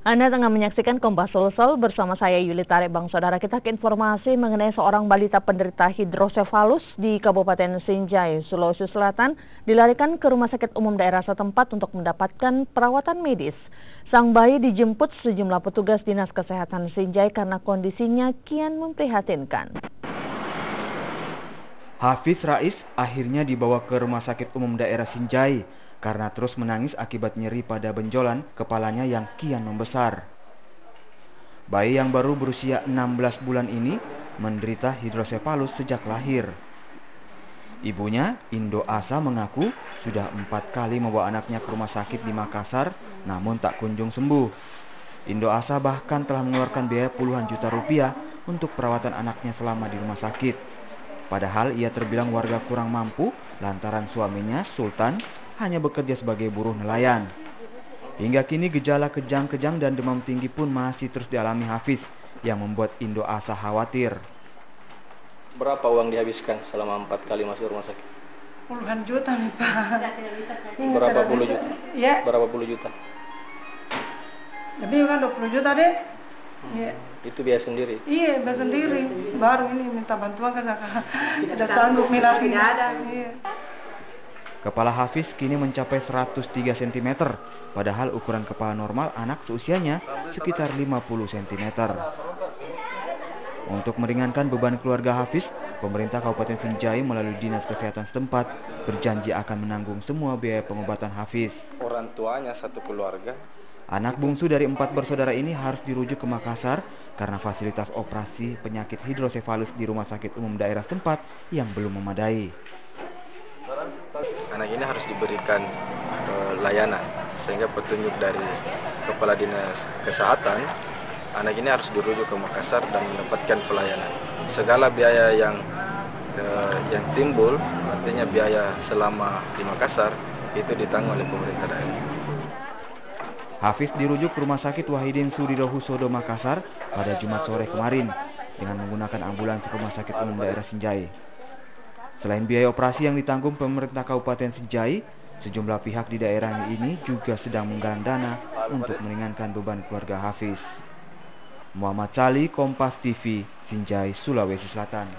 Anda tengah menyaksikan Kompas Sulsel bersama saya Yuli Tarik. Bang Saudara, kita ke informasi mengenai seorang balita penderita hidrosefalus di Kabupaten Sinjai, Sulawesi Selatan dilarikan ke rumah sakit umum daerah setempat untuk mendapatkan perawatan medis. Sang bayi dijemput sejumlah petugas Dinas Kesehatan Sinjai karena kondisinya kian memprihatinkan. Hafiz Rais akhirnya dibawa ke rumah sakit umum daerah Sinjai karena terus menangis akibat nyeri pada benjolan kepalanya yang kian membesar. Bayi yang baru berusia 16 bulan ini menderita hidrosefalus sejak lahir. Ibunya, Indo Asa, mengaku sudah 4 kali membawa anaknya ke rumah sakit di Makassar, namun tak kunjung sembuh. Indo Asa bahkan telah mengeluarkan biaya puluhan juta rupiah untuk perawatan anaknya selama di rumah sakit. Padahal ia terbilang warga kurang mampu lantaran suaminya, Sultan, hanya bekerja sebagai buruh nelayan. Hingga kini gejala kejang-kejang dan demam tinggi pun masih terus dialami Hafiz yang membuat Indo Asa khawatir. Berapa uang dihabiskan selama 4 kali masuk rumah sakit? Puluhan juta nih Pak. Berapa puluh juta? Iya. Berapa puluh juta? Lebih kan 20 juta deh. Iya. Itu biaya sendiri? Iya, biaya sendiri. Baru ini minta bantuan kan tidak sanggup milasi. Iya. Kepala Hafiz kini mencapai 103 cm, padahal ukuran kepala normal anak seusianya sekitar 50 cm. Untuk meringankan beban keluarga Hafiz, pemerintah Kabupaten Sinjai melalui Dinas Kesehatan setempat berjanji akan menanggung semua biaya pengobatan Hafiz. Orang tuanya satu keluarga. Anak bungsu dari 4 bersaudara ini harus dirujuk ke Makassar karena fasilitas operasi penyakit hidrosefalus di rumah sakit umum daerah setempat yang belum memadai. Anak ini harus diberikan layanan, sehingga petunjuk dari Kepala Dinas Kesehatan, anak ini harus dirujuk ke Makassar dan mendapatkan pelayanan. Segala biaya yang timbul, artinya biaya selama di Makassar, itu ditanggung oleh pemerintah daerah. Hafiz dirujuk ke Rumah Sakit Wahidin Sudirohusodo Makassar pada Jumat sore kemarin dengan menggunakan ambulans Rumah Sakit Umum Daerah Sinjai. Selain biaya operasi yang ditanggung pemerintah Kabupaten Sinjai, sejumlah pihak di daerah ini juga sedang menggalang dana untuk meringankan beban keluarga Hafiz. Muhammad Sali, Kompas TV, Sinjai, Sulawesi Selatan.